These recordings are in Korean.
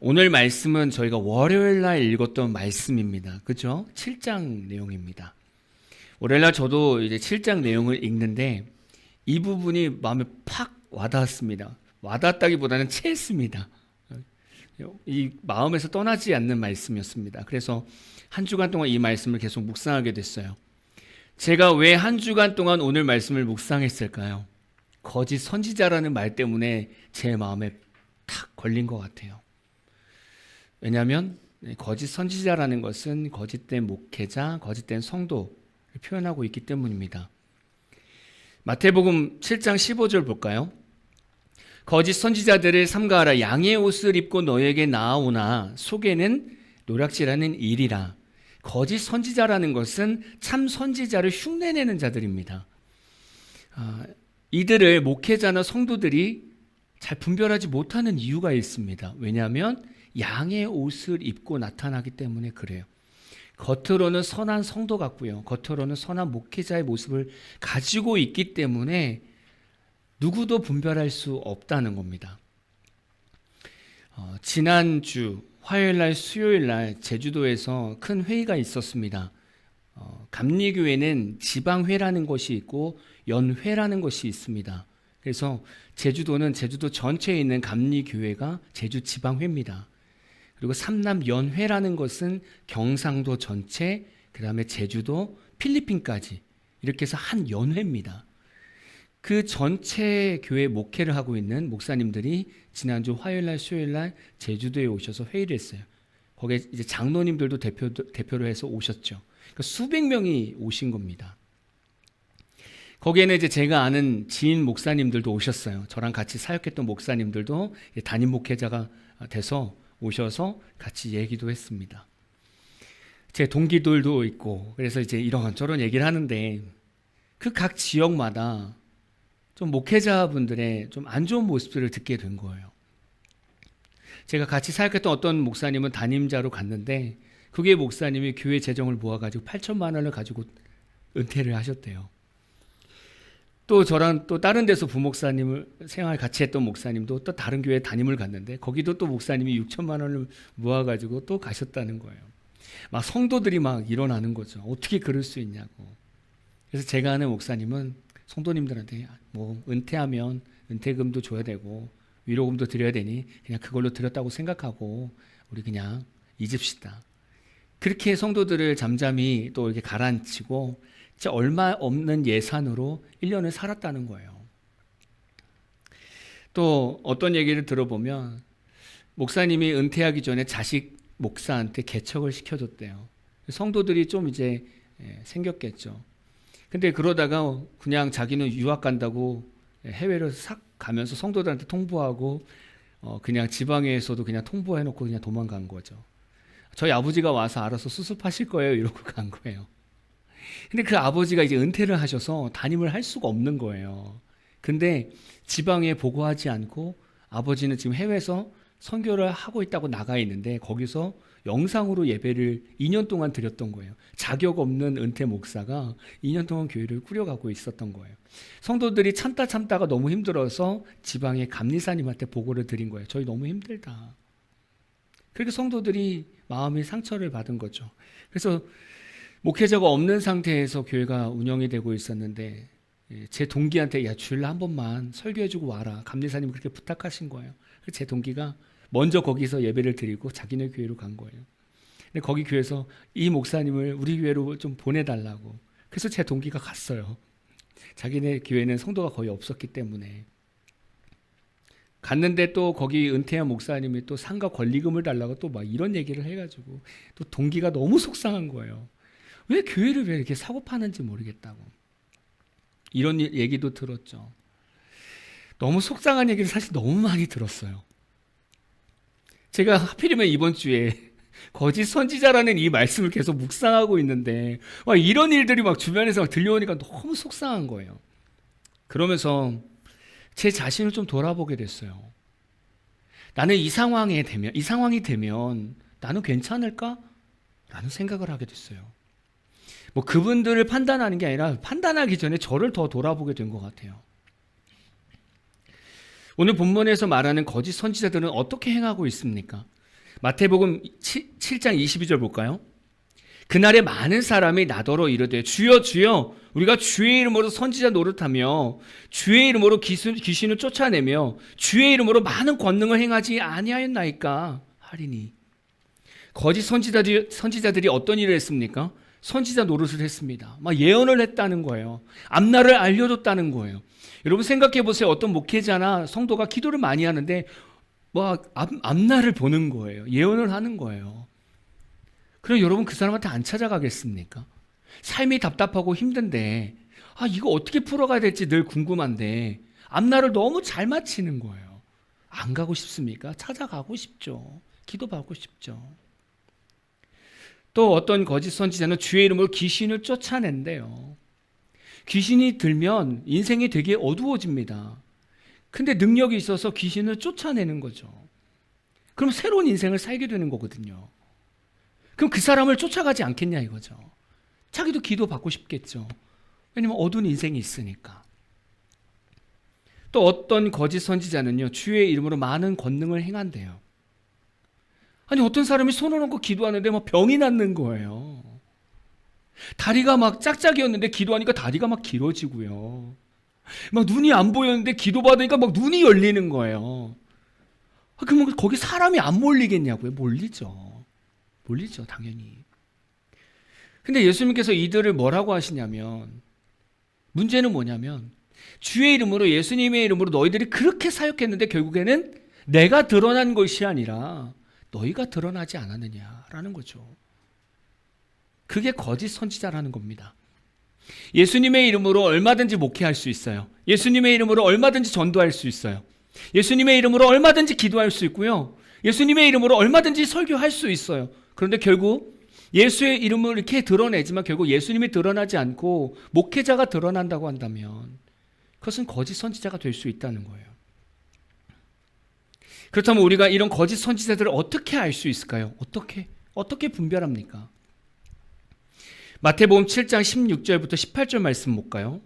오늘 말씀은 저희가 월요일 날 읽었던 말씀입니다. 그죠? 7장 내용입니다. 월요일 날 저도 이제 7장 내용을 읽는데 이 부분이 마음에 팍 와닿았습니다. 와닿았다기보다는 채했습니다. 이 마음에서 떠나지 않는 말씀이었습니다. 그래서 한 주간 동안 이 말씀을 계속 묵상하게 됐어요. 제가 왜 한 주간 동안 오늘 말씀을 묵상했을까요? 거짓 선지자라는 말 때문에 제 마음에 탁 걸린 것 같아요. 왜냐하면 거짓 선지자라는 것은 거짓된 목회자, 거짓된 성도를 표현하고 있기 때문입니다. 마태복음 7장 15절 볼까요? 거짓 선지자들을 삼가하라. 양의 옷을 입고 너에게 나아오나 속에는 노략질하는 일이라. 거짓 선지자라는 것은 참 선지자를 흉내내는 자들입니다. 이들을 목회자나 성도들이 잘 분별하지 못하는 이유가 있습니다. 왜냐하면 양의 옷을 입고 나타나기 때문에 그래요. 겉으로는 선한 성도 같고요. 겉으로는 선한 목회자의 모습을 가지고 있기 때문에 누구도 분별할 수 없다는 겁니다. 지난주 화요일날 수요일날 제주도에서 큰 회의가 있었습니다. 감리교회는 지방회라는 것이 있고 연회라는 것이 있습니다. 그래서 제주도는 제주도 전체에 있는 감리교회가 제주지방회입니다. 그리고 삼남연회라는 것은 경상도 전체, 그 다음에 제주도, 필리핀까지 이렇게 해서 한 연회입니다. 그 전체 교회 목회를 하고 있는 목사님들이 지난주 화요일날 수요일날 제주도에 오셔서 회의를 했어요. 거기에 이제 장로님들도 대표로 해서 오셨죠. 그러니까 수백 명이 오신 겁니다. 거기에는 이제 제가 아는 지인 목사님들도 오셨어요. 저랑 같이 사역했던 목사님들도 담임 목회자가 돼서 오셔서 같이 얘기도 했습니다. 제 동기들도 있고, 그래서 이제 이런저런 얘기를 하는데 그 각 지역마다 좀 목회자분들의 좀 안 좋은 모습들을 듣게 된 거예요. 제가 같이 사역했던 어떤 목사님은 담임자로 갔는데 그게 목사님이 교회 재정을 모아가지고 8천만 원을 가지고 은퇴를 하셨대요. 또 저랑 또 다른 데서 부목사님을 생활 같이 했던 목사님도 또 다른 교회 담임을 갔는데 거기도 또 목사님이 6천만 원을 모아가지고 또 가셨다는 거예요. 막 성도들이 막 일어나는 거죠. 어떻게 그럴 수 있냐고. 그래서 제가 아는 목사님은 성도님들한테 뭐 은퇴하면 은퇴금도 줘야 되고 위로금도 드려야 되니 그냥 그걸로 드렸다고 생각하고 우리 그냥 잊읍시다. 그렇게 성도들을 잠잠히 또 이렇게 가라앉히고 진짜 얼마 없는 예산으로 1년을 살았다는 거예요. 또 어떤 얘기를 들어보면 목사님이 은퇴하기 전에 자식 목사한테 개척을 시켜줬대요. 성도들이 좀 이제 생겼겠죠. 근데 그러다가 그냥 자기는 유학 간다고 해외로 싹 가면서 성도들한테 통보하고 그냥 지방에서도 그냥 통보해놓고 그냥 도망간 거죠. 저희 아버지가 와서 알아서 수습하실 거예요 이러고 간 거예요. 근데 그 아버지가 이제 은퇴를 하셔서 담임을 할 수가 없는 거예요. 근데 지방에 보고하지 않고 아버지는 지금 해외에서 선교를 하고 있다고 나가 있는데 거기서 영상으로 예배를 2년 동안 드렸던 거예요. 자격 없는 은퇴 목사가 2년 동안 교회를 꾸려가고 있었던 거예요. 성도들이 참다가 너무 힘들어서 지방의 감리사님한테 보고를 드린 거예요. 저희 너무 힘들다. 그렇게 성도들이 마음의 상처를 받은 거죠. 그래서 목회자가 없는 상태에서 교회가 운영이 되고 있었는데 제 동기한테 야 주일날 한 번만 설교해주고 와라. 감리사님이 그렇게 부탁하신 거예요. 그래서 제 동기가 먼저 거기서 예배를 드리고 자기네 교회로 간 거예요. 근데 거기 교회에서 이 목사님을 우리 교회로 좀 보내달라고. 그래서 제 동기가 갔어요. 자기네 교회는 성도가 거의 없었기 때문에. 갔는데 또 거기 은퇴한 목사님이 또 상가 권리금을 달라고 또 막 이런 얘기를 해가지고 또 동기가 너무 속상한 거예요. 왜 교회를 왜 이렇게 사고 파는지 모르겠다고. 이런 얘기도 들었죠. 너무 속상한 얘기를 사실 너무 많이 들었어요. 제가 하필이면 이번 주에 거짓 선지자라는 이 말씀을 계속 묵상하고 있는데 이런 일들이 막 주변에서 막 들려오니까 너무 속상한 거예요. 그러면서 제 자신을 좀 돌아보게 됐어요. 나는 이 상황이 되면 나는 괜찮을까? 라는 생각을 하게 됐어요. 뭐 그분들을 판단하는 게 아니라 판단하기 전에 저를 더 돌아보게 된 것 같아요. 오늘 본문에서 말하는 거짓 선지자들은 어떻게 행하고 있습니까? 마태복음 7장 22절 볼까요? 그날에 많은 사람이 나더러 이르되 주여 주여 우리가 주의 이름으로 선지자 노릇하며 주의 이름으로 귀신을 쫓아내며 주의 이름으로 많은 권능을 행하지 아니하였나이까 하리니. 거짓 선지자들이 어떤 일을 했습니까? 선지자 노릇을 했습니다. 막 예언을 했다는 거예요. 앞날을 알려줬다는 거예요. 여러분 생각해 보세요. 어떤 목회자나 성도가 기도를 많이 하는데 앞날을 보는 거예요. 예언을 하는 거예요. 그럼 여러분 그 사람한테 안 찾아가겠습니까? 삶이 답답하고 힘든데 이거 어떻게 풀어가야 될지 늘 궁금한데 앞날을 너무 잘 맞히는 거예요. 안 가고 싶습니까? 찾아가고 싶죠. 기도받고 싶죠. 또 어떤 거짓 선지자는 주의 이름으로 귀신을 쫓아낸대요. 귀신이 들면 인생이 되게 어두워집니다. 근데 능력이 있어서 귀신을 쫓아내는 거죠. 그럼 새로운 인생을 살게 되는 거거든요. 그럼 그 사람을 쫓아가지 않겠냐 이거죠. 자기도 기도받고 싶겠죠. 왜냐면 어두운 인생이 있으니까. 또 어떤 거짓 선지자는요, 주의 이름으로 많은 권능을 행한대요. 아니 어떤 사람이 손을 얹고 기도하는데 막 병이 낫는 거예요. 다리가 막 짝짝이었는데 기도하니까 다리가 막 길어지고요. 막 눈이 안 보였는데 기도받으니까 막 눈이 열리는 거예요. 그러면 거기 사람이 안 몰리겠냐고요? 몰리죠. 몰리죠, 당연히. 근데 예수님께서 이들을 뭐라고 하시냐면, 문제는 뭐냐면 주의 이름으로, 예수님의 이름으로 너희들이 그렇게 사역했는데 결국에는 내가 드러난 것이 아니라 너희가 드러나지 않았느냐라는 거죠. 그게 거짓 선지자라는 겁니다. 예수님의 이름으로 얼마든지 목회할 수 있어요. 예수님의 이름으로 얼마든지 전도할 수 있어요. 예수님의 이름으로 얼마든지 기도할 수 있고요. 예수님의 이름으로 얼마든지 설교할 수 있어요. 그런데 결국 예수의 이름을 이렇게 드러내지만 결국 예수님이 드러나지 않고 목회자가 드러난다고 한다면 그것은 거짓 선지자가 될 수 있다는 거예요. 그렇다면 우리가 이런 거짓 선지자들을 어떻게 알 수 있을까요? 어떻게 분별합니까? 마태복음 7장 16절부터 18절 말씀 볼까요?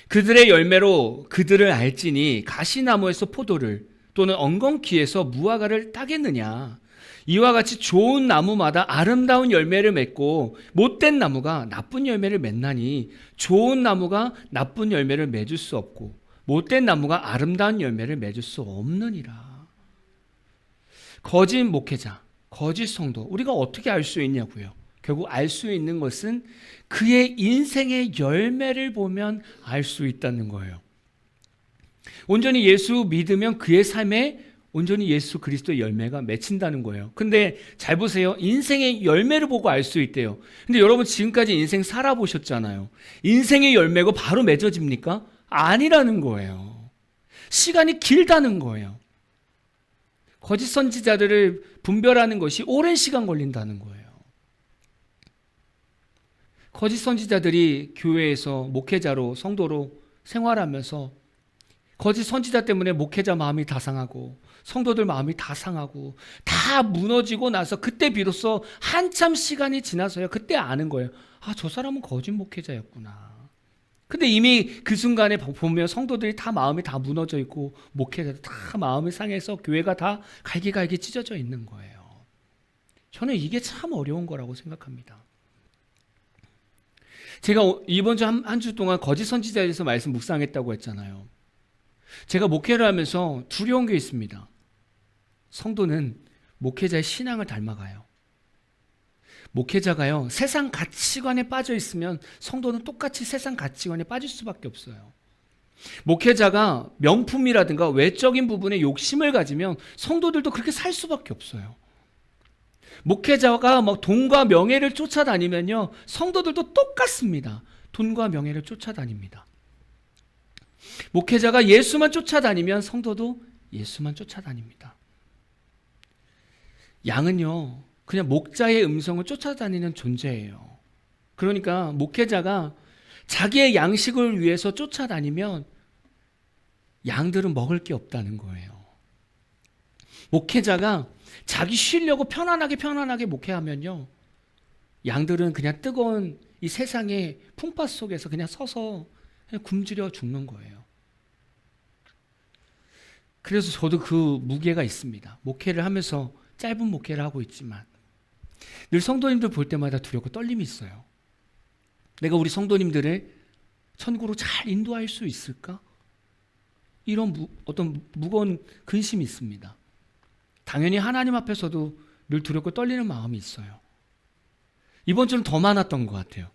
그들의 열매로 그들을 알지니 가시나무에서 포도를 또는 엉겅퀴에서 무화과를 따겠느냐. 이와 같이 좋은 나무마다 아름다운 열매를 맺고 못된 나무가 나쁜 열매를 맺나니 좋은 나무가 나쁜 열매를 맺을 수 없고 못된 나무가 아름다운 열매를 맺을 수 없느니라. 거짓 목회자, 거짓 성도, 우리가 어떻게 알 수 있냐고요? 결국 알 수 있는 것은 그의 인생의 열매를 보면 알 수 있다는 거예요. 온전히 예수 믿으면 그의 삶에 온전히 예수 그리스도의 열매가 맺힌다는 거예요. 근데 잘 보세요. 인생의 열매를 보고 알 수 있대요. 근데 여러분 지금까지 인생 살아보셨잖아요. 인생의 열매가 바로 맺어집니까? 아니라는 거예요. 시간이 길다는 거예요. 거짓 선지자들을 분별하는 것이 오랜 시간 걸린다는 거예요. 거짓 선지자들이 교회에서 목회자로, 성도로 생활하면서 거짓 선지자 때문에 목회자 마음이 다 상하고 성도들 마음이 다 상하고 다 무너지고 나서 그때 비로소 한참 시간이 지나서야 그때 아는 거예요. 저 사람은 거짓 목회자였구나. 근데 이미 그 순간에 보면 성도들이 다 마음이 다 무너져 있고 목회자들 다 마음이 상해서 교회가 다 갈기갈기 찢어져 있는 거예요. 저는 이게 참 어려운 거라고 생각합니다. 제가 이번 주 한 주 동안 거짓 선지자에 대해서 말씀 묵상했다고 했잖아요. 제가 목회를 하면서 두려운 게 있습니다. 성도는 목회자의 신앙을 닮아가요. 목회자가요, 세상 가치관에 빠져 있으면 성도는 똑같이 세상 가치관에 빠질 수밖에 없어요. 목회자가 명품이라든가 외적인 부분에 욕심을 가지면 성도들도 그렇게 살 수밖에 없어요. 목회자가 돈과 명예를 쫓아다니면요, 성도들도 똑같습니다. 돈과 명예를 쫓아다닙니다. 목회자가 예수만 쫓아다니면 성도도 예수만 쫓아다닙니다. 양은요, 그냥 목자의 음성을 쫓아다니는 존재예요. 그러니까 목회자가 자기의 양식을 위해서 쫓아다니면 양들은 먹을 게 없다는 거예요. 목회자가 자기 쉬려고 편안하게 목회하면요, 양들은 그냥 뜨거운 이 세상의 풍파 속에서 그냥 서서 그냥 굶주려 죽는 거예요. 그래서 저도 그 무게가 있습니다. 목회를 하면서 짧은 목회를 하고 있지만 늘 성도님들 볼 때마다 두렵고 떨림이 있어요. 내가 우리 성도님들을 천국으로 잘 인도할 수 있을까? 이런 어떤 무거운 근심이 있습니다. 당연히 하나님 앞에서도 늘 두렵고 떨리는 마음이 있어요. 이번 주는 더 많았던 것 같아요.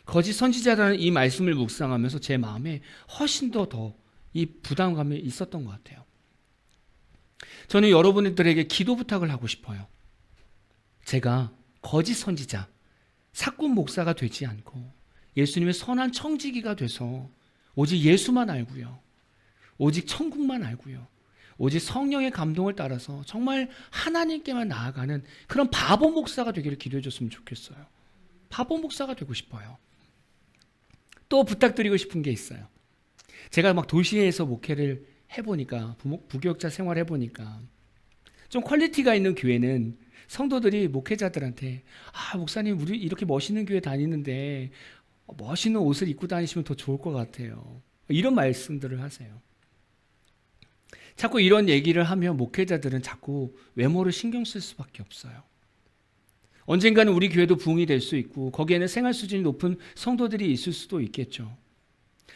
거짓 선지자라는 이 말씀을 묵상하면서 제 마음에 훨씬 더 이 부담감이 있었던 것 같아요. 저는 여러분들에게 기도 부탁을 하고 싶어요. 제가 거짓 선지자, 사꾼 목사가 되지 않고 예수님의 선한 청지기가 돼서 오직 예수만 알고요. 오직 천국만 알고요. 오직 성령의 감동을 따라서 정말 하나님께만 나아가는 그런 바보 목사가 되기를 기도해 줬으면 좋겠어요. 바보 목사가 되고 싶어요. 또 부탁드리고 싶은 게 있어요. 제가 막 도시에서 목회를 해보니까, 부교육자 생활 해보니까 좀 퀄리티가 있는 교회는 성도들이 목회자들한테 목사님 우리 이렇게 멋있는 교회 다니는데 멋있는 옷을 입고 다니시면 더 좋을 것 같아요. 이런 말씀들을 하세요. 자꾸 이런 얘기를 하면 목회자들은 자꾸 외모를 신경 쓸 수밖에 없어요. 언젠가는 우리 교회도 부흥이 될 수 있고 거기에는 생활 수준이 높은 성도들이 있을 수도 있겠죠.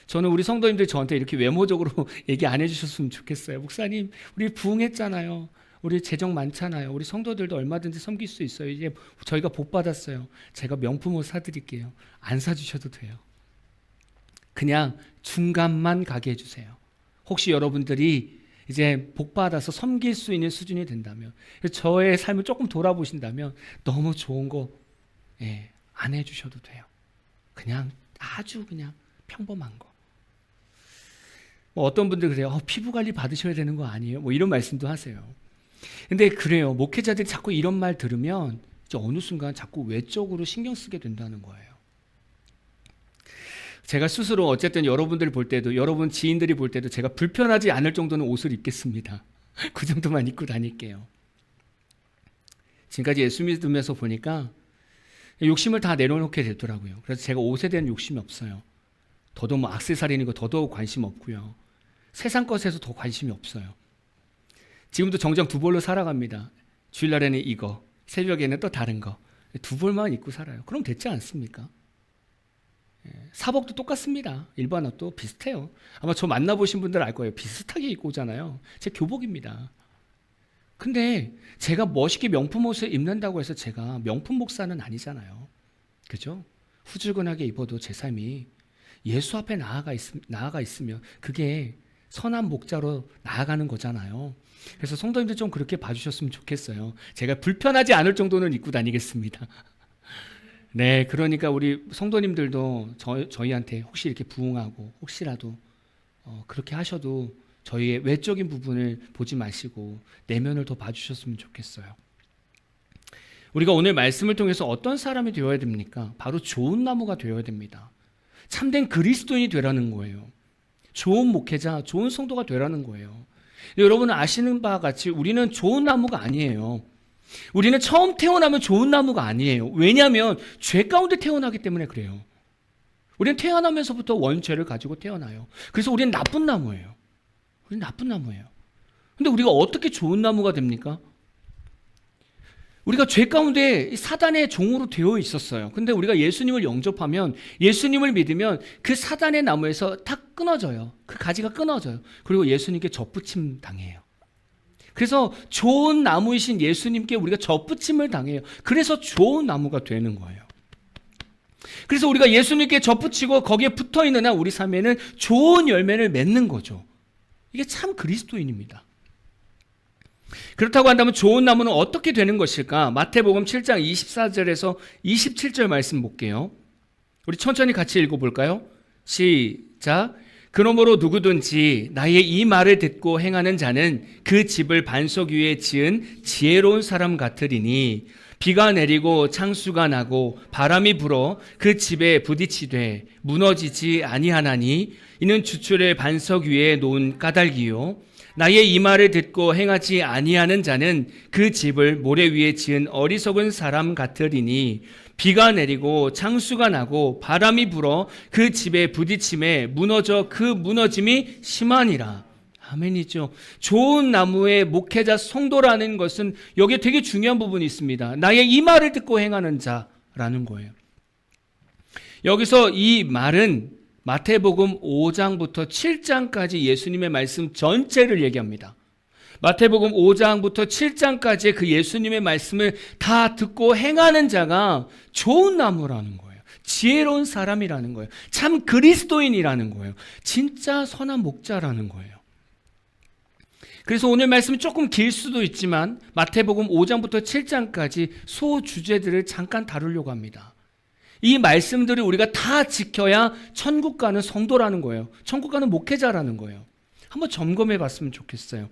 저는 우리 성도님들이 저한테 이렇게 외모적으로 얘기 안 해주셨으면 좋겠어요. 목사님 우리 부흥했잖아요. 우리 재정 많잖아요. 우리 성도들도 얼마든지 섬길 수 있어요. 이제 저희가 복 받았어요. 제가 명품 옷 사드릴게요. 안 사주셔도 돼요. 그냥 중간만 가게 해주세요. 혹시 여러분들이 이제 복 받아서 섬길 수 있는 수준이 된다면, 저의 삶을 조금 돌아보신다면 너무 좋은 거 안 해주셔도 돼요. 그냥 아주 그냥 평범한 거. 어떤 분들 그래요. 피부 관리 받으셔야 되는 거 아니에요? 이런 말씀도 하세요. 근데 그래요. 목회자들이 자꾸 이런 말 들으면 이제 어느 순간 자꾸 외적으로 신경 쓰게 된다는 거예요. 제가 스스로 어쨌든 여러분들 볼 때도, 여러분 지인들이 볼 때도 제가 불편하지 않을 정도는 옷을 입겠습니다. 그 정도만 입고 다닐게요. 지금까지 예수 믿으면서 보니까 욕심을 다 내려놓게 되더라고요. 그래서 제가 옷에 대한 욕심이 없어요. 더더욱 액세서리니까 더더욱 관심 없고요. 세상 것에서 더 관심이 없어요. 지금도 정정 두 벌로 살아갑니다. 주일날에는 이거, 새벽에는 또 다른 거. 두 벌만 입고 살아요. 그럼 됐지 않습니까? 사복도 똑같습니다. 일반 옷도 비슷해요. 아마 저 만나보신 분들 알 거예요. 비슷하게 입고 오잖아요. 제 교복입니다. 근데 제가 멋있게 명품 옷을 입는다고 해서 제가 명품 목사는 아니잖아요. 그죠? 후줄근하게 입어도 제 삶이 예수 앞에 나아가 있으면 그게 선한 목자로 나아가는 거잖아요. 그래서 성도님들 좀 그렇게 봐주셨으면 좋겠어요. 제가 불편하지 않을 정도는 입고 다니겠습니다. 네, 그러니까 우리 성도님들도 저희한테 혹시 이렇게 부응하고 혹시라도 그렇게 하셔도 저희의 외적인 부분을 보지 마시고 내면을 더 봐주셨으면 좋겠어요. 우리가 오늘 말씀을 통해서 어떤 사람이 되어야 됩니까? 바로 좋은 나무가 되어야 됩니다. 참된 그리스도인이 되라는 거예요. 좋은 목회자, 좋은 성도가 되라는 거예요. 여러분은 아시는 바와 같이 우리는 좋은 나무가 아니에요. 우리는 처음 태어나면 좋은 나무가 아니에요. 왜냐하면 죄 가운데 태어나기 때문에 그래요. 우리는 태어나면서부터 원죄를 가지고 태어나요. 그래서 우리는 나쁜 나무예요. 우리는 나쁜 나무예요. 근데 우리가 어떻게 좋은 나무가 됩니까? 우리가 죄 가운데 사단의 종으로 되어 있었어요. 근데 우리가 예수님을 영접하면, 예수님을 믿으면 그 사단의 나무에서 탁 끊어져요. 그 가지가 끊어져요. 그리고 예수님께 접붙임 당해요. 그래서 좋은 나무이신 예수님께 우리가 접붙임을 당해요. 그래서 좋은 나무가 되는 거예요. 그래서 우리가 예수님께 접붙이고 거기에 붙어있는 한 우리 삶에는 좋은 열매를 맺는 거죠. 이게 참 그리스도인입니다. 그렇다고 한다면 좋은 나무는 어떻게 되는 것일까? 마태복음 7장 24절에서 27절 말씀 볼게요. 우리 천천히 같이 읽어볼까요? 시작. 그러므로 누구든지 나의 이 말을 듣고 행하는 자는 그 집을 반석 위에 지은 지혜로운 사람 같으리니 비가 내리고 창수가 나고 바람이 불어 그 집에 부딪히되 무너지지 아니하나니 이는 주출의 반석 위에 놓은 까닭이요 나의 이 말을 듣고 행하지 아니하는 자는 그 집을 모래 위에 지은 어리석은 사람 같으리니 비가 내리고 창수가 나고 바람이 불어 그 집에 부딪힘에 무너져 그 무너짐이 심하니라. 아멘이죠. 좋은 나무의 목회자 성도라는 것은 여기에 되게 중요한 부분이 있습니다. 나의 이 말을 듣고 행하는 자라는 거예요. 여기서 이 말은 마태복음 5장부터 7장까지 예수님의 말씀 전체를 얘기합니다. 마태복음 5장부터 7장까지의 그 예수님의 말씀을 다 듣고 행하는 자가 좋은 나무라는 거예요. 지혜로운 사람이라는 거예요. 참 그리스도인이라는 거예요. 진짜 선한 목자라는 거예요. 그래서 오늘 말씀은 조금 길 수도 있지만 마태복음 5장부터 7장까지 소주제들을 잠깐 다루려고 합니다. 이 말씀들을 우리가 다 지켜야 천국 가는 성도라는 거예요. 천국 가는 목회자라는 거예요. 한번 점검해 봤으면 좋겠어요.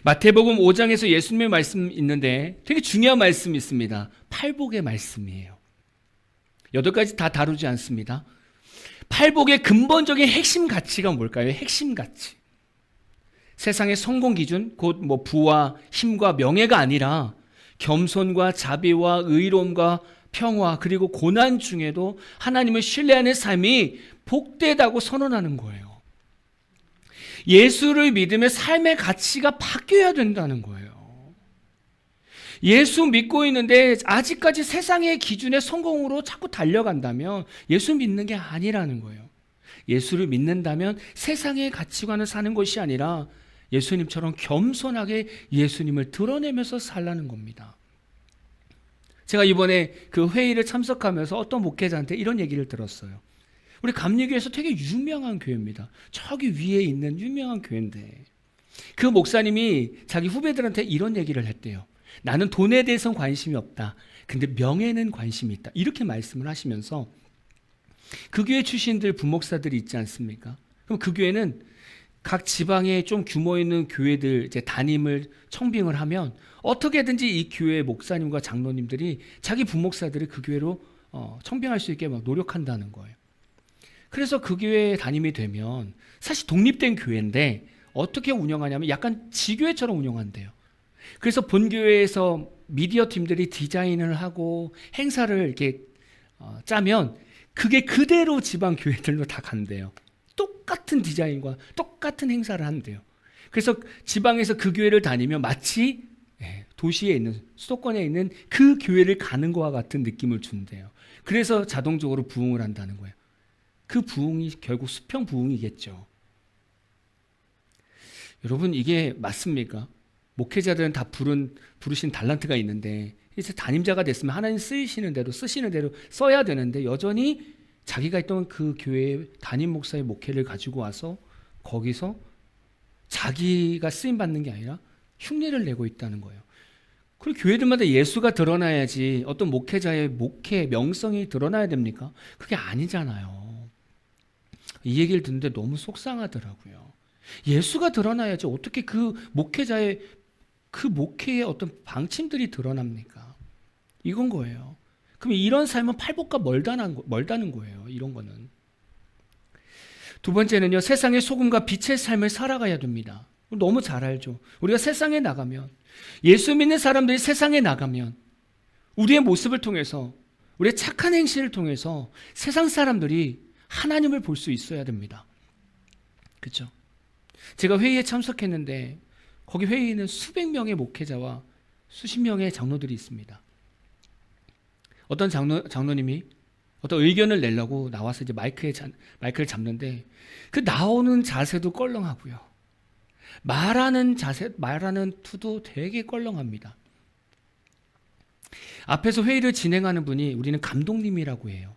마태복음 5장에서 예수님의 말씀 있는데 되게 중요한 말씀이 있습니다. 팔복의 말씀이에요. 8가지 다 다루지 않습니다. 팔복의 근본적인 핵심 가치가 뭘까요? 핵심 가치. 세상의 성공 기준, 곧 부와 힘과 명예가 아니라 겸손과 자비와 의로움과 평화 그리고 고난 중에도 하나님을 신뢰하는 삶이 복되다고 선언하는 거예요. 예수를 믿으며 삶의 가치가 바뀌어야 된다는 거예요. 예수 믿고 있는데 아직까지 세상의 기준의 성공으로 자꾸 달려간다면 예수 믿는 게 아니라는 거예요. 예수를 믿는다면 세상의 가치관을 사는 것이 아니라 예수님처럼 겸손하게 예수님을 드러내면서 살라는 겁니다. 제가 이번에 그 회의를 참석하면서 어떤 목회자한테 이런 얘기를 들었어요. 우리 감리교에서 되게 유명한 교회입니다. 저기 위에 있는 유명한 교회인데 그 목사님이 자기 후배들한테 이런 얘기를 했대요. 나는 돈에 대해서는 관심이 없다. 근데 명예는 관심이 있다. 이렇게 말씀을 하시면서 그 교회 출신들 부목사들이 있지 않습니까? 그럼 그 교회는 각 지방에 좀 규모 있는 교회들 이제 담임을 청빙을 하면 어떻게든지 이 교회 목사님과 장로님들이 자기 부목사들을 그 교회로 청빙할 수 있게 막 노력한다는 거예요. 그래서 그 교회 담임이 되면 사실 독립된 교회인데 어떻게 운영하냐면 약간 지교회처럼 운영한대요. 그래서 본교회에서 미디어 팀들이 디자인을 하고 행사를 이렇게 짜면 그게 그대로 지방 교회들로 다 간대요. 똑같은 디자인과 똑같은 행사를 한대요. 그래서 지방에서 그 교회를 다니면 마치 도시에 있는 수도권에 있는 그 교회를 가는 것과 같은 느낌을 준대요. 그래서 자동적으로 부흥을 한다는 거예요. 그 부흥이 결국 수평 부흥이겠죠. 여러분 이게 맞습니까? 목회자들은 다 부르신 달란트가 있는데 이제 담임자가 됐으면 하나님 쓰시는 대로 써야 되는데 여전히 자기가 있던 그 교회의 담임 목사의 목회를 가지고 와서 거기서 자기가 쓰임 받는 게 아니라 흉내를 내고 있다는 거예요. 그리고 교회들마다 예수가 드러나야지 어떤 목회자의 목회 명성이 드러나야 됩니까? 그게 아니잖아요. 이 얘기를 듣는데 너무 속상하더라고요. 예수가 드러나야지 어떻게 그 목회자의 그 목회의 어떤 방침들이 드러납니까? 이건 거예요. 그럼 이런 삶은 팔복과 멀다는 거예요. 이런 거는. 두 번째는요. 세상의 소금과 빛의 삶을 살아가야 됩니다. 너무 잘 알죠. 우리가 세상에 나가면 예수 믿는 사람들이 세상에 나가면 우리의 모습을 통해서 우리의 착한 행실을 통해서 세상 사람들이 하나님을 볼 수 있어야 됩니다. 그렇죠? 제가 회의에 참석했는데 거기 회의에는 수백 명의 목회자와 수십 명의 장로들이 있습니다. 어떤 장로님이 어떤 의견을 내려고 나와서 이제 마이크를 잡는데 그 나오는 자세도 껄렁하고요. 말하는 투도 되게 껄렁합니다. 앞에서 회의를 진행하는 분이 우리는 감독님이라고 해요.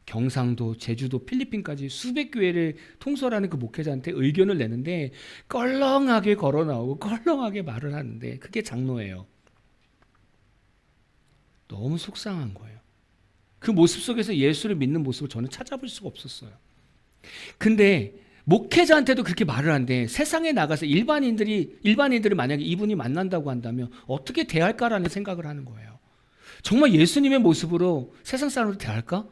경상도, 제주도, 필리핀까지 수백 교회를 통솔하는 그 목회자한테 의견을 내는데 껄렁하게 걸어 나오고 껄렁하게 말을 하는데 그게 장로예요. 너무 속상한 거예요. 그 모습 속에서 예수를 믿는 모습을 저는 찾아볼 수가 없었어요. 근데 목회자한테도 그렇게 말을 하는데 세상에 나가서 일반인들을 만약에 이분이 만난다고 한다면 어떻게 대할까라는 생각을 하는 거예요. 정말 예수님의 모습으로 세상 사람들 대할까?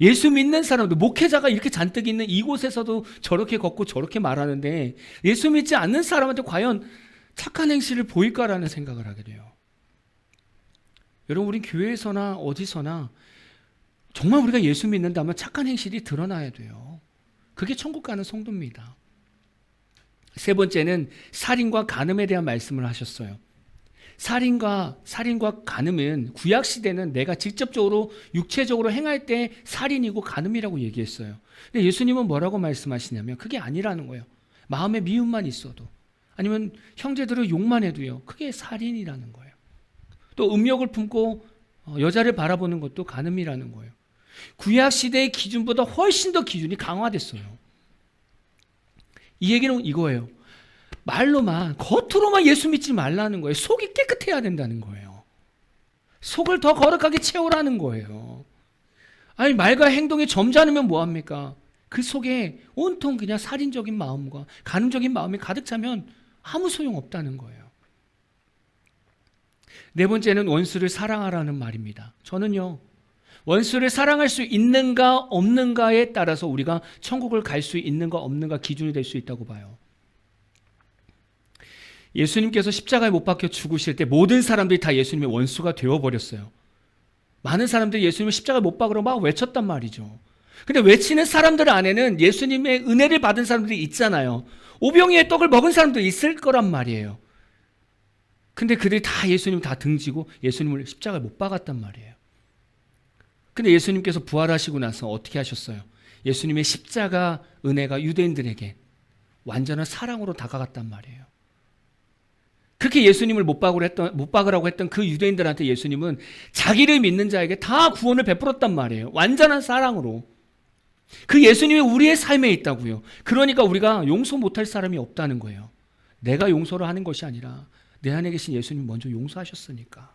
예수 믿는 사람들, 목회자가 이렇게 잔뜩 있는 이곳에서도 저렇게 걷고 저렇게 말하는데 예수 믿지 않는 사람한테 과연 착한 행실을 보일까라는 생각을 하게 돼요. 여러분, 우리 교회에서나 어디서나 정말 우리가 예수 믿는다면 착한 행실이 드러나야 돼요. 그게 천국 가는 성도입니다. 세 번째는 살인과 간음에 대한 말씀을 하셨어요. 살인과 간음은 구약 시대는 내가 직접적으로 육체적으로 행할 때 살인이고 간음이라고 얘기했어요. 근데 예수님은 뭐라고 말씀하시냐면 그게 아니라는 거예요. 마음에 미움만 있어도 아니면 형제들을 욕만 해도요. 그게 살인이라는 거예요. 또 음욕을 품고 여자를 바라보는 것도 간음이라는 거예요. 구약 시대의 기준보다 훨씬 더 기준이 강화됐어요. 이 얘기는 이거예요. 말로만 겉으로만 예수 믿지 말라는 거예요. 속이 깨끗해야 된다는 거예요. 속을 더 거룩하게 채우라는 거예요. 아니 말과 행동이 점잖으면 뭐합니까? 그 속에 온통 그냥 살인적인 마음과 간음적인 마음이 가득 차면 아무 소용없다는 거예요. 네 번째는 원수를 사랑하라는 말입니다. 저는요, 원수를 사랑할 수 있는가 없는가에 따라서 우리가 천국을 갈 수 있는가 없는가 기준이 될 수 있다고 봐요. 예수님께서 십자가에 못 박혀 죽으실 때 모든 사람들이 다 예수님의 원수가 되어버렸어요. 많은 사람들이 예수님을 십자가에 못 박으러 막 외쳤단 말이죠. 근데 외치는 사람들 안에는 예수님의 은혜를 받은 사람들이 있잖아요. 오병이의 떡을 먹은 사람도 있을 거란 말이에요. 근데 그들이 다 예수님 다 등지고 예수님을 십자가에 못 박았단 말이에요. 근데 예수님께서 부활하시고 나서 어떻게 하셨어요? 예수님의 십자가 은혜가 유대인들에게 완전한 사랑으로 다가갔단 말이에요. 그렇게 예수님을 못 박으라고 했던 그 유대인들한테 예수님은 자기를 믿는 자에게 다 구원을 베풀었단 말이에요. 완전한 사랑으로. 그 예수님이 우리의 삶에 있다고요. 그러니까 우리가 용서 못할 사람이 없다는 거예요. 내가 용서를 하는 것이 아니라 내 안에 계신 예수님이 먼저 용서하셨으니까.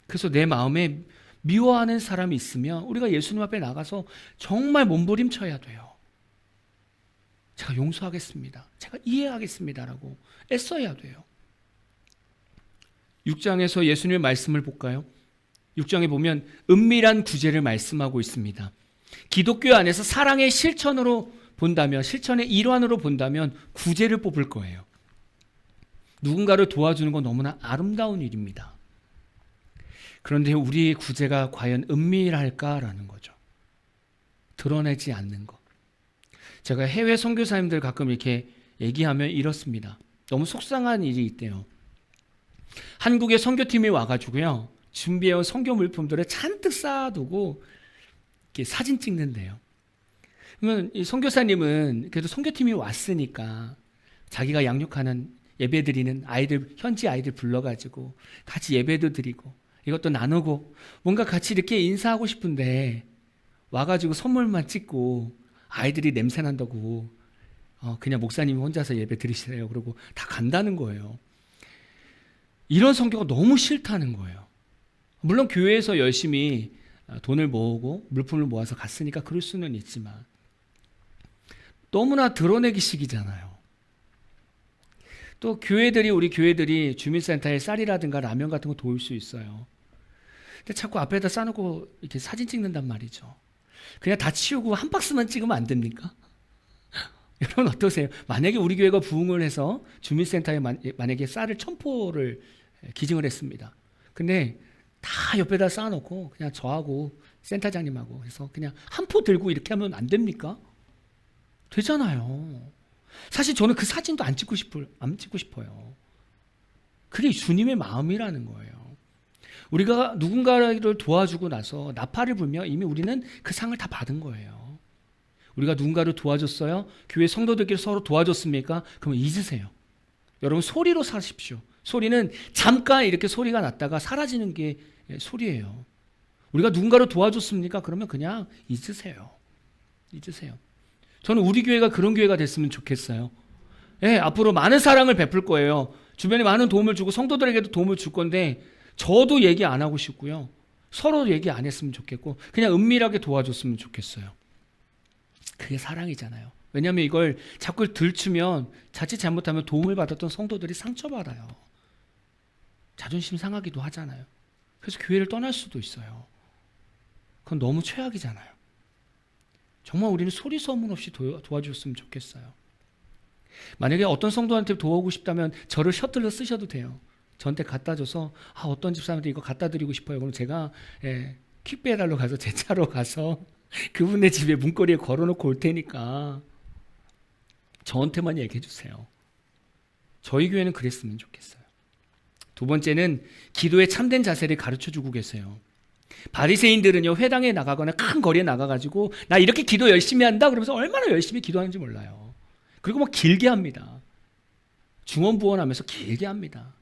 그래서 내 마음에 미워하는 사람이 있으면 우리가 예수님 앞에 나가서 정말 몸부림쳐야 돼요. 제가 용서하겠습니다. 제가 이해하겠습니다라고 애써야 돼요. 6장에서 예수님의 말씀을 볼까요? 6장에 보면 은밀한 구제를 말씀하고 있습니다. 기독교 안에서 사랑의 실천으로 본다면, 실천의 일환으로 본다면 구제를 뽑을 거예요. 누군가를 도와주는 건 너무나 아름다운 일입니다. 그런데 우리의 구제가 과연 은밀할까라는 거죠. 드러내지 않는 것. 제가 해외 선교사님들 가끔 이렇게 얘기하면 이렇습니다. 너무 속상한 일이 있대요. 한국에 선교팀이 와가지고요, 준비해온 선교 물품들을 잔뜩 쌓아두고 이렇게 사진 찍는데요. 그러면 이 선교사님은 그래도 선교팀이 왔으니까 자기가 양육하는 예배드리는 아이들, 현지 아이들 불러가지고 같이 예배도 드리고 이것도 나누고 뭔가 같이 이렇게 인사하고 싶은데 와가지고 선물만 찍고 아이들이 냄새 난다고 그냥 목사님이 혼자서 예배 드리시래요. 그러고 다 간다는 거예요. 이런 성교가 너무 싫다는 거예요. 물론 교회에서 열심히 돈을 모으고 물품을 모아서 갔으니까 그럴 수는 있지만 너무나 드러내기식이잖아요. 또 우리 교회들이 주민센터에 쌀이라든가 라면 같은 거 도울 수 있어요. 근데 자꾸 앞에다 싸놓고 이렇게 사진 찍는단 말이죠. 그냥 다 치우고 한 박스만 찍으면 안 됩니까? 여러분 어떠세요? 만약에 우리 교회가 부흥을 해서 주민센터에 만약에 쌀을 1000포를 기증을 했습니다. 근데 다 옆에다 쌓아놓고 그냥 저하고 센터장님하고 해서 그냥 한 포 들고 이렇게 하면 안 됩니까? 되잖아요. 사실 저는 그 사진도 안 찍고 싶어요. 그게 주님의 마음이라는 거예요. 우리가 누군가를 도와주고 나서 나팔을 불며 이미 우리는 그 상을 다 받은 거예요. 우리가 누군가를 도와줬어요? 교회 성도들끼리 서로 도와줬습니까? 그러면 잊으세요. 여러분 소리로 사십시오. 소리는 잠깐 이렇게 소리가 났다가 사라지는 게 소리예요. 우리가 누군가를 도와줬습니까? 그러면 그냥 잊으세요. 저는 우리 교회가 그런 교회가 됐으면 좋겠어요. 앞으로 많은 사랑을 베풀 거예요. 주변에 많은 도움을 주고 성도들에게도 도움을 줄 건데 저도 얘기 안 하고 싶고요. 서로 얘기 안 했으면 좋겠고 그냥 은밀하게 도와줬으면 좋겠어요. 그게 사랑이잖아요. 왜냐하면 이걸 자꾸 들추면 자칫 잘못하면 도움을 받았던 성도들이 상처받아요. 자존심 상하기도 하잖아요. 그래서 교회를 떠날 수도 있어요. 그건 너무 최악이잖아요. 정말 우리는 소리 소문 없이 도와줬으면 좋겠어요. 만약에 어떤 성도한테 도와주고 싶다면 저를 셔틀로 쓰셔도 돼요. 저한테 갖다 줘서 어떤 집사람한테 이거 갖다 드리고 싶어요. 그럼 제가 퀵배달로 가서 제 차로 가서 그분의 집에 문고리에 걸어놓고 올 테니까 저한테만 얘기해 주세요. 저희 교회는 그랬으면 좋겠어요. 두 번째는 기도의 참된 자세를 가르쳐주고 계세요. 바리새인들은요, 회당에 나가거나 큰 거리에 나가가지고 나 이렇게 기도 열심히 한다 그러면서 얼마나 열심히 기도하는지 몰라요. 그리고 막 길게 합니다. 중언부언하면서 길게 합니다.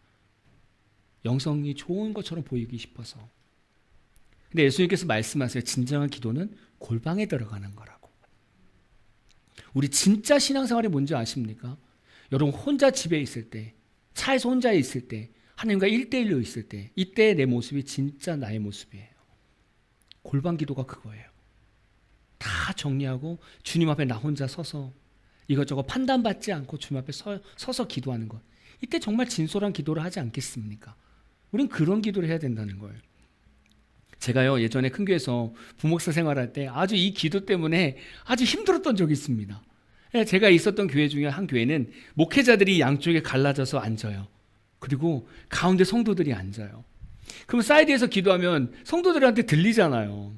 영성이 좋은 것처럼 보이기 싶어서. 근데 예수님께서 말씀하세요. 진정한 기도는 골방에 들어가는 거라고. 우리 진짜 신앙생활이 뭔지 아십니까? 여러분 혼자 집에 있을 때, 차에서 혼자 있을 때, 하나님과 1대1로 있을 때, 이때 내 모습이 진짜 나의 모습이에요. 골방 기도가 그거예요. 다 정리하고 주님 앞에 나 혼자 서서 이것저것 판단받지 않고 주님 앞에 서서 기도하는 것. 이때 정말 진솔한 기도를 하지 않겠습니까? 우린 그런 기도를 해야 된다는 거예요. 제가요, 예전에 큰 교회에서 부목사 생활할 때 아주 이 기도 때문에 아주 힘들었던 적이 있습니다. 제가 있었던 교회 중에 한 교회는 목회자들이 양쪽에 갈라져서 앉아요. 그리고 가운데 성도들이 앉아요. 그럼 사이드에서 기도하면 성도들한테 들리잖아요.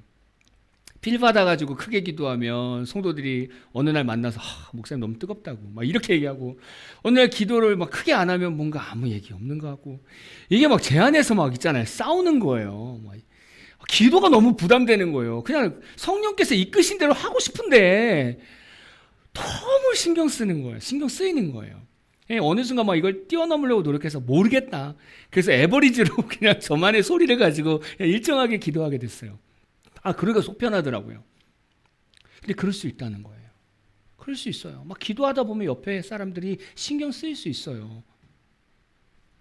필 받아가지고 크게 기도하면 성도들이 어느 날 만나서 목사님 너무 뜨겁다고 막 이렇게 얘기하고, 어느 날 기도를 막 크게 안 하면 뭔가 아무 얘기 없는 것 같고, 이게 막 제 안에서 막 있잖아요. 싸우는 거예요. 막 기도가 너무 부담되는 거예요. 그냥 성령께서 이끄신 대로 하고 싶은데 너무 신경 쓰는 거예요. 신경 쓰이는 거예요. 어느 순간 막 이걸 뛰어넘으려고 노력해서 모르겠다. 그래서 에버리지로 그냥 저만의 소리를 가지고 일정하게 기도하게 됐어요. 그러니까 속 편하더라고요. 근데 그럴 수 있다는 거예요. 그럴 수 있어요. 막 기도하다 보면 옆에 사람들이 신경 쓰일 수 있어요.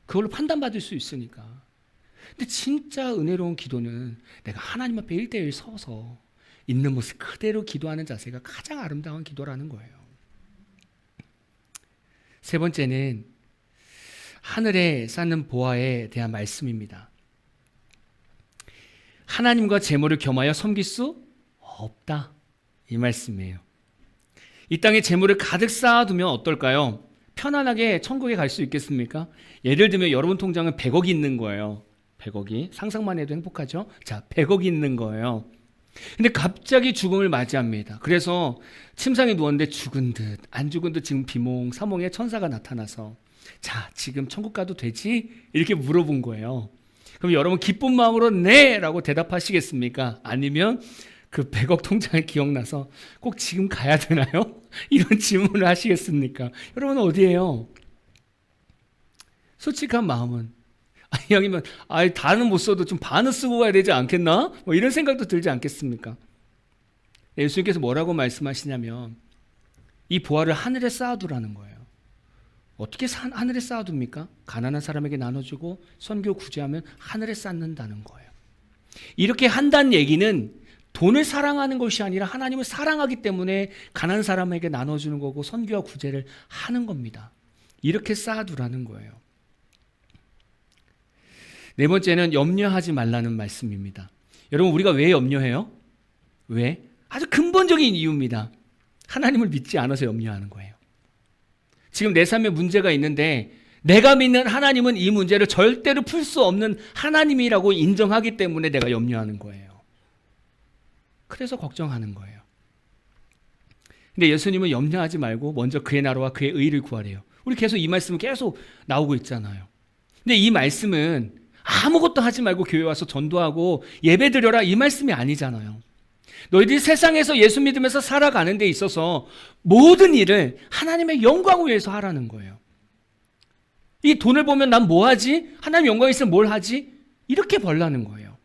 그걸로 판단받을 수 있으니까. 근데 진짜 은혜로운 기도는 내가 하나님 앞에 1대1 서서 있는 모습 그대로 기도하는 자세가 가장 아름다운 기도라는 거예요. 세 번째는 하늘에 쌓는 보화에 대한 말씀입니다. 하나님과 재물을 겸하여 섬길 수 없다. 이 말씀이에요. 이 땅에 재물을 가득 쌓아두면 어떨까요? 편안하게 천국에 갈 수 있겠습니까? 예를 들면 여러분 통장은 100억이 있는 거예요. 100억이. 상상만 해도 행복하죠? 자, 100억이 있는 거예요. 근데 갑자기 죽음을 맞이합니다. 그래서 침상에 누웠는데 죽은 듯 안 죽은 듯 지금 비몽사몽의 천사가 나타나서 자, 지금 천국 가도 되지? 이렇게 물어본 거예요. 그럼 여러분 기쁜 마음으로 네! 라고 대답하시겠습니까? 아니면 그 100억 통장이 기억나서 꼭 지금 가야 되나요? 이런 질문을 하시겠습니까? 여러분 어디에요? 솔직한 마음은 이왕이면 다는 못 써도 좀 반은 쓰고 가야 되지 않겠나? 뭐 이런 생각도 들지 않겠습니까? 예수님께서 뭐라고 말씀하시냐면 이 보화를 하늘에 쌓아두라는 거예요. 어떻게 하늘에 쌓아둡니까? 가난한 사람에게 나눠주고 선교 구제하면 하늘에 쌓는다는 거예요. 이렇게 한다는 얘기는 돈을 사랑하는 것이 아니라 하나님을 사랑하기 때문에 가난한 사람에게 나눠주는 거고 선교와 구제를 하는 겁니다. 이렇게 쌓아두라는 거예요. 네 번째는 염려하지 말라는 말씀입니다. 여러분 우리가 왜 염려해요? 왜? 아주 근본적인 이유입니다. 하나님을 믿지 않아서 염려하는 거예요. 지금 내 삶에 문제가 있는데 내가 믿는 하나님은 이 문제를 절대로 풀 수 없는 하나님이라고 인정하기 때문에 내가 염려하는 거예요. 그래서 걱정하는 거예요. 근데 예수님은 염려하지 말고 먼저 그의 나라와 그의 의를 구하래요. 우리 계속 이 말씀은 계속 나오고 있잖아요. 근데 이 말씀은 아무것도 하지 말고 교회 와서 전도하고 예배 드려라 이 말씀이 아니잖아요. 너희들이 세상에서 예수 믿으면서 살아가는 데 있어서 모든 일을 하나님의 영광을 위해서 하라는 거예요. 이 돈을 보면 난 뭐 하지? 하나님 영광이 있으면 뭘 하지? 이렇게 벌라는 거예요.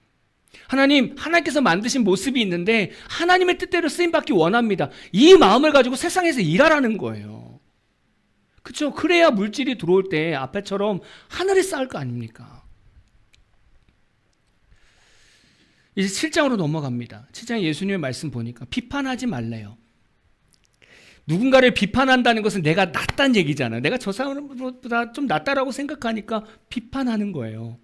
하나님께서 만드신 모습이 있는데 하나님의 뜻대로 쓰임받기 원합니다. 이 마음을 가지고 세상에서 일하라는 거예요. 그렇죠? 그래야 물질이 들어올 때 앞에처럼 하늘에 쌓을 거 아닙니까? 이제 7장으로 넘어갑니다. 7장에 예수님의 말씀 보니까 비판하지 말래요. 누군가를 비판한다는 것은 내가 낫다는 얘기잖아요. 내가 저 사람보다 좀 낫다라고 생각하니까 비판하는 거예요.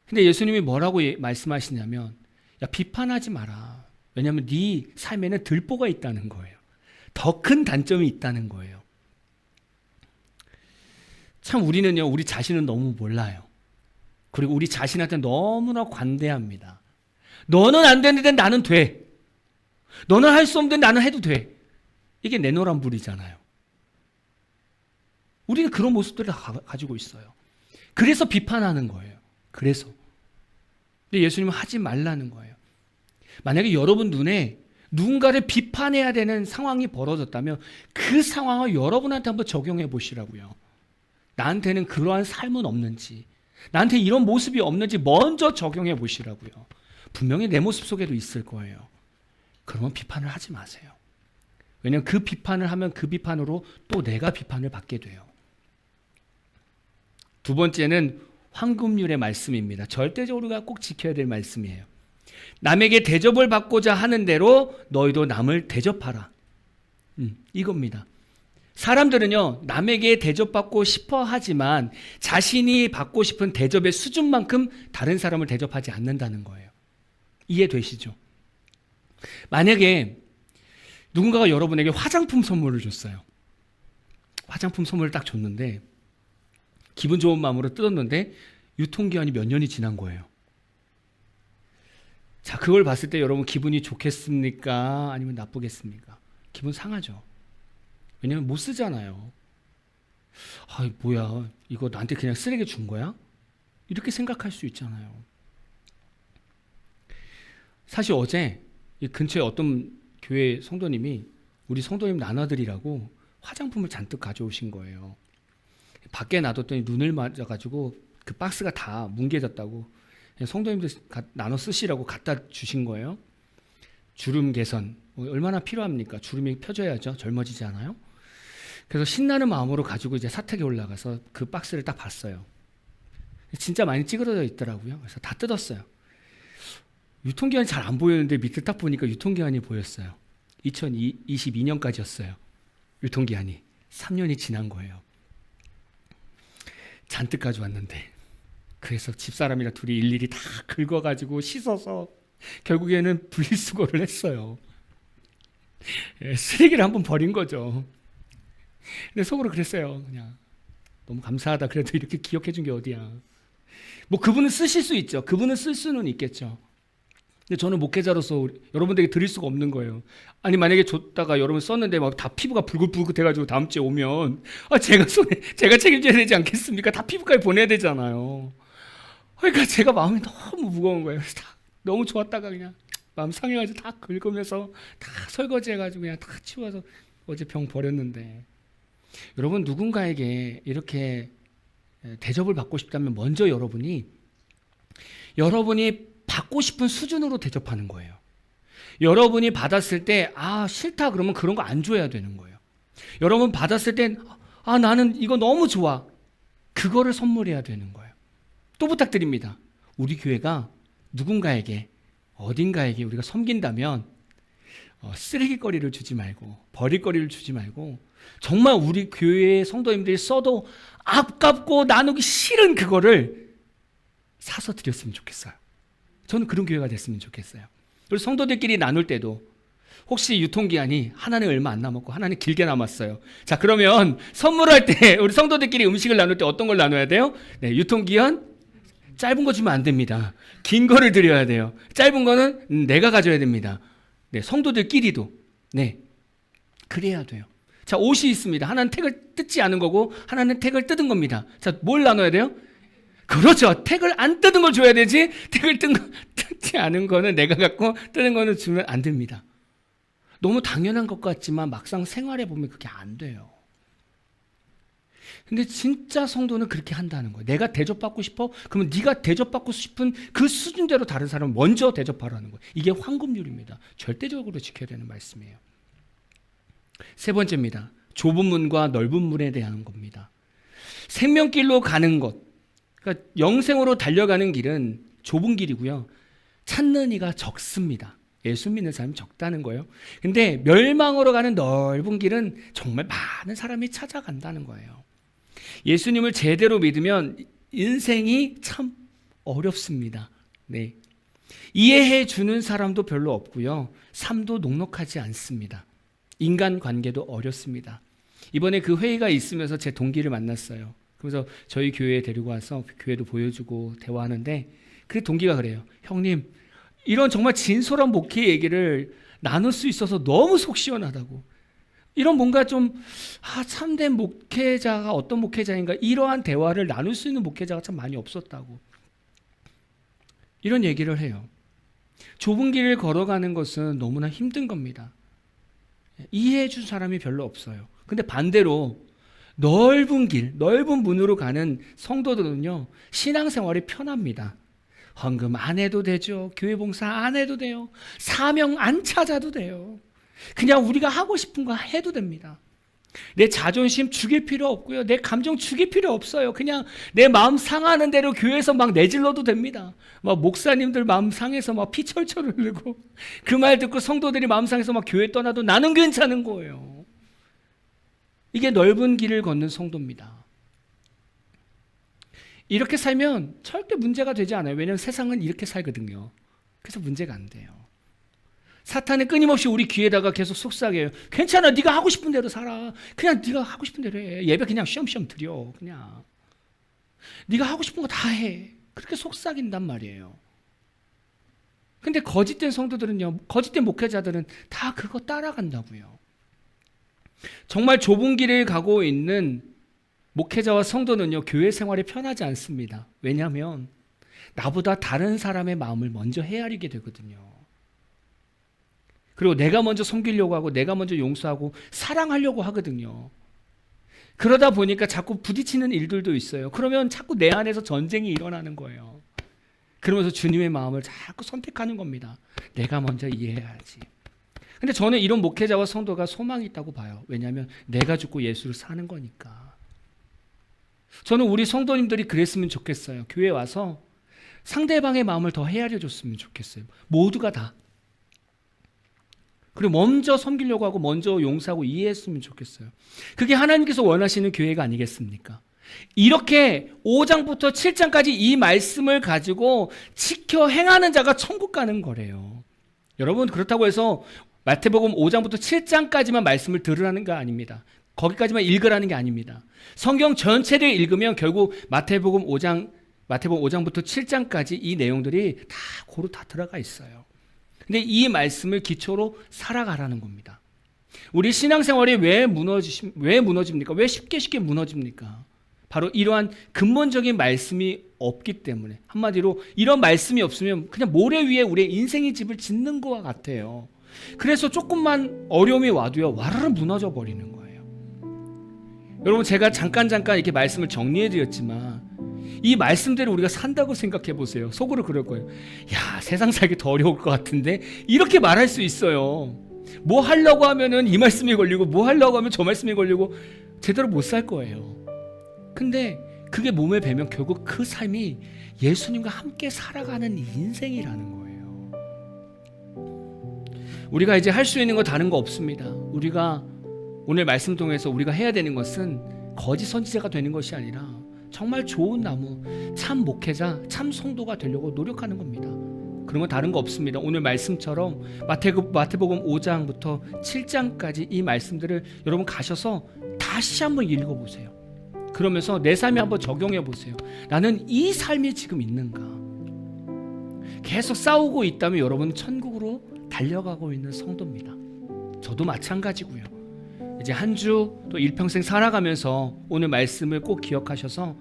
근데 예수님이 뭐라고 말씀하시냐면 야 비판하지 마라. 왜냐하면 네 삶에는 들보가 있다는 거예요. 더 큰 단점이 있다는 거예요. 참 우리는요 우리 자신은 너무 몰라요. 그리고 우리 자신한테 너무나 관대합니다. 너는 안 되는데 나는 돼. 너는 할 수 없는데 나는 해도 돼. 이게 내노란불이잖아요. 우리는 그런 모습들을 다 가지고 있어요. 그래서 비판하는 거예요. 그래서. 근데 예수님은 하지 말라는 거예요. 만약에 여러분 눈에 누군가를 비판해야 되는 상황이 벌어졌다면 그 상황을 여러분한테 한번 적용해 보시라고요. 나한테는 그러한 삶은 없는지, 나한테 이런 모습이 없는지 먼저 적용해 보시라고요. 분명히 내 모습 속에도 있을 거예요. 그러면 비판을 하지 마세요. 왜냐하면 그 비판을 하면 그 비판으로 또 내가 비판을 받게 돼요. 두 번째는 황금률의 말씀입니다. 절대적으로 우리가 꼭 지켜야 될 말씀이에요. 남에게 대접을 받고자 하는 대로 너희도 남을 대접하라. 이겁니다. 사람들은요, 남에게 대접받고 싶어 하지만 자신이 받고 싶은 대접의 수준만큼 다른 사람을 대접하지 않는다는 거예요. 이해되시죠? 만약에 누군가가 여러분에게 화장품 선물을 줬어요. 화장품 선물을 딱 줬는데 기분 좋은 마음으로 뜯었는데 유통기한이 몇 년이 지난 거예요. 자, 그걸 봤을 때 여러분 기분이 좋겠습니까? 아니면 나쁘겠습니까? 기분 상하죠. 왜냐면 못 쓰잖아요. 아, 뭐야, 이거 나한테 그냥 쓰레기 준 거야? 이렇게 생각할 수 있잖아요. 사실 어제 이 근처에 어떤 교회 성도님이 우리 성도님 나눠드리라고 화장품을 잔뜩 가져오신 거예요. 밖에 놔뒀더니 눈을 맞아가지고 그 박스가 다 뭉개졌다고 성도님들 나눠 쓰시라고 갖다 주신 거예요. 주름 개선 얼마나 필요합니까? 주름이 펴져야죠. 젊어지지 않아요? 그래서 신나는 마음으로 가지고 이제 사택에 올라가서 그 박스를 딱 봤어요. 진짜 많이 찌그러져 있더라고요. 그래서 다 뜯었어요. 유통기한이 잘 안 보였는데 밑에 딱 보니까 유통기한이 보였어요. 2022년까지였어요. 유통기한이 3년이 지난 거예요. 잔뜩 가져왔는데 그래서 집사람이랑 둘이 일일이 다 긁어가지고 씻어서 결국에는 분리수거를 했어요. 쓰레기를 한번 버린 거죠. 근데 속으로 그랬어요. 그냥 너무 감사하다. 그래도 이렇게 기억해 준 게 어디야. 뭐 그분은 쓰실 수 있죠. 그분은 쓸 수는 있겠죠. 근데 저는 목회자로서 여러분들에게 드릴 수가 없는 거예요. 아니 만약에 줬다가 여러분 썼는데 막 다 피부가 불긋불긋해가지고 다음 주에 오면 제가 책임져야 되지 않겠습니까? 다 피부과에 보내야 되잖아요. 그러니까 제가 마음이 너무 무거운 거예요. 그래서 다 너무 좋았다가 그냥 마음 상해가지고 다 긁으면서 다 설거지해가지고 그냥 다 치워서 어제 병 버렸는데, 여러분 누군가에게 이렇게 대접을 받고 싶다면 먼저 여러분이 받고 싶은 수준으로 대접하는 거예요. 여러분이 받았을 때 싫다 그러면 그런 거 안 줘야 되는 거예요. 여러분 받았을 때 나는 이거 너무 좋아, 그거를 선물해야 되는 거예요. 또 부탁드립니다. 우리 교회가 누군가에게 어딘가에게 우리가 섬긴다면 쓰레기거리를 주지 말고 버릴거리를 주지 말고 정말 우리 교회의 성도님들이 써도 아깝고 나누기 싫은 그거를 사서 드렸으면 좋겠어요. 저는 그런 교회가 됐으면 좋겠어요. 그리고 성도들끼리 나눌 때도 혹시 유통기한이 하나는 얼마 안 남았고 하나는 길게 남았어요. 자, 그러면 선물할 때 우리 성도들끼리 음식을 나눌 때 어떤 걸 나눠야 돼요? 네, 유통기한 짧은 거 주면 안 됩니다. 긴 거를 드려야 돼요. 짧은 거는 내가 가져야 됩니다. 네, 성도들끼리도. 네, 그래야 돼요. 자, 옷이 있습니다. 하나는 택을 뜯지 않은 거고 하나는 택을 뜯은 겁니다. 자, 뭘 나눠야 돼요? 그렇죠. 택을 안 뜯은 걸 줘야 되지, 택을 뜯지 않은 거는 내가 갖고 뜯은 거는 주면 안 됩니다. 너무 당연한 것 같지만 막상 생활해 보면 그게 안 돼요. 근데 진짜 성도는 그렇게 한다는 거예요. 내가 대접받고 싶어? 그러면 네가 대접받고 싶은 그 수준대로 다른 사람을 먼저 대접하라는 거예요. 이게 황금률입니다. 절대적으로 지켜야 되는 말씀이에요. 세 번째입니다. 좁은 문과 넓은 문에 대한 겁니다. 생명길로 가는 것, 그러니까 영생으로 달려가는 길은 좁은 길이고요. 찾는 이가 적습니다. 예수 믿는 사람이 적다는 거예요. 근데 멸망으로 가는 넓은 길은 정말 많은 사람이 찾아간다는 거예요. 예수님을 제대로 믿으면 인생이 참 어렵습니다. 네. 이해해 주는 사람도 별로 없고요. 삶도 녹록하지 않습니다. 인간관계도 어렵습니다. 이번에 그 회의가 있으면서 제 동기를 만났어요. 그래서 저희 교회에 데리고 와서 교회도 보여주고 대화하는데 그 동기가 그래요. 형님, 이런 정말 진솔한 목회 얘기를 나눌 수 있어서 너무 속 시원하다고. 이런 뭔가 좀 참된 목회자가 어떤 목회자인가, 이러한 대화를 나눌 수 있는 목회자가 참 많이 없었다고 이런 얘기를 해요. 좁은 길을 걸어가는 것은 너무나 힘든 겁니다. 이해해 준 사람이 별로 없어요. 근데 반대로 넓은 길, 넓은 문으로 가는 성도들은요, 신앙생활이 편합니다. 헌금 안 해도 되죠. 교회 봉사 안 해도 돼요. 사명 안 찾아도 돼요. 그냥 우리가 하고 싶은 거 해도 됩니다. 내 자존심 죽일 필요 없고요. 내 감정 죽일 필요 없어요. 그냥 내 마음 상하는 대로 교회에서 막 내질러도 됩니다. 막 목사님들 마음 상해서 막 피 철철 흘리고 그 말 듣고 성도들이 마음 상해서 막 교회 떠나도 나는 괜찮은 거예요. 이게 넓은 길을 걷는 성도입니다. 이렇게 살면 절대 문제가 되지 않아요. 왜냐하면 세상은 이렇게 살거든요. 그래서 문제가 안 돼요. 사탄은 끊임없이 우리 귀에다가 계속 속삭여요. 괜찮아, 네가 하고 싶은 대로 살아. 그냥 네가 하고 싶은 대로 해. 예배 그냥 쉬엄쉬엄 드려. 그냥 네가 하고 싶은 거 다 해. 그렇게 속삭인단 말이에요. 근데 거짓된 성도들은요, 거짓된 목회자들은 다 그거 따라간다고요. 정말 좁은 길을 가고 있는 목회자와 성도는요, 교회 생활이 편하지 않습니다. 왜냐하면 나보다 다른 사람의 마음을 먼저 헤아리게 되거든요. 그리고 내가 먼저 섬기려고 하고 내가 먼저 용서하고 사랑하려고 하거든요. 그러다 보니까 자꾸 부딪히는 일들도 있어요. 그러면 자꾸 내 안에서 전쟁이 일어나는 거예요. 그러면서 주님의 마음을 자꾸 선택하는 겁니다. 내가 먼저 이해해야지. 근데 저는 이런 목회자와 성도가 소망이 있다고 봐요. 왜냐하면 내가 죽고 예수를 사는 거니까. 저는 우리 성도님들이 그랬으면 좋겠어요. 교회에 와서 상대방의 마음을 더 헤아려 줬으면 좋겠어요. 모두가 다. 그리고 먼저 섬기려고 하고 먼저 용서하고 이해했으면 좋겠어요. 그게 하나님께서 원하시는 교회가 아니겠습니까? 이렇게 5장부터 7장까지 이 말씀을 가지고 지켜 행하는 자가 천국 가는 거래요. 여러분, 그렇다고 해서 마태복음 5장부터 7장까지만 말씀을 들으라는 거 아닙니다. 거기까지만 읽으라는 게 아닙니다. 성경 전체를 읽으면 결국 마태복음 5장부터 7장까지 이 내용들이 다 고루 다 들어가 있어요. 근데 이 말씀을 기초로 살아가라는 겁니다. 우리 신앙생활이 왜 무너집니까? 왜 쉽게 무너집니까? 바로 이러한 근본적인 말씀이 없기 때문에, 한마디로 이런 말씀이 없으면 그냥 모래 위에 우리의 인생의 집을 짓는 것과 같아요. 그래서 조금만 어려움이 와도요, 와르르 무너져 버리는 거예요. 여러분, 제가 잠깐 이렇게 말씀을 정리해 드렸지만 이 말씀대로 우리가 산다고 생각해 보세요. 속으로 그럴 거예요. 야, 세상 살기 더 어려울 것 같은데, 이렇게 말할 수 있어요. 뭐 하려고 하면은 이 말씀이 걸리고 뭐 하려고 하면 저 말씀이 걸리고 제대로 못 살 거예요. 근데 그게 몸에 배면 결국 그 삶이 예수님과 함께 살아가는 인생이라는 거예요. 우리가 이제 할 수 있는 거 다른 거 없습니다. 우리가 오늘 말씀 통해서 우리가 해야 되는 것은 거짓 선지자가 되는 것이 아니라 정말 좋은 나무, 참 목회자, 참 성도가 되려고 노력하는 겁니다. 그런 건 다른 거 없습니다. 오늘 말씀처럼 마태복음 5장부터 7장까지 이 말씀들을 여러분 가셔서 다시 한번 읽어보세요. 그러면서 내 삶에 한번 적용해 보세요. 나는 이 삶이 지금 있는가? 계속 싸우고 있다면 여러분은 천국으로 달려가고 있는 성도입니다. 저도 마찬가지고요. 이제 한 주 또 일평생 살아가면서 오늘 말씀을 꼭 기억하셔서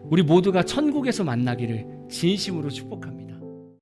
우리 모두가 천국에서 만나기를 진심으로 축복합니다.